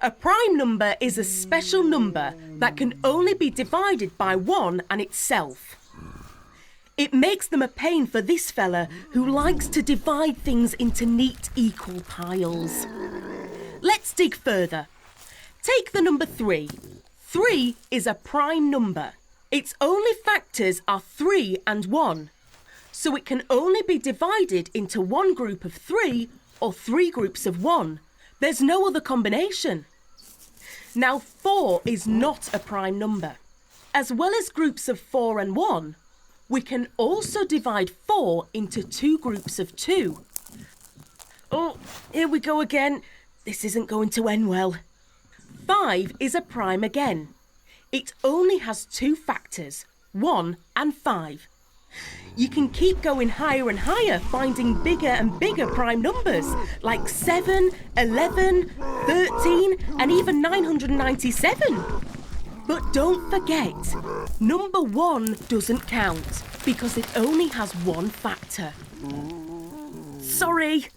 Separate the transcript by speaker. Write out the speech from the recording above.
Speaker 1: A prime number is a special number that can only be divided by 1 and itself. It makes them a pain for this fella who likes to divide things into neat, equal piles. Let's dig further. Take the number 3. 3 is a prime number. Its only factors are 3 and 1, so it can only be divided into one group of 3 or 3 groups of 1. There's no other combination. Now 4 is not a prime number. As well as groups of 4 and 1, we can also divide 4 into 2 groups of 2. Oh, here we go again. This isn't going to end well. 5 is a prime again. It only has 2 factors, 1 and 5. You can keep going higher and higher, finding bigger and bigger prime numbers, like 7, 11, 13, and even 997. But don't forget, number 1 doesn't count because it only has 1 factor. Sorry,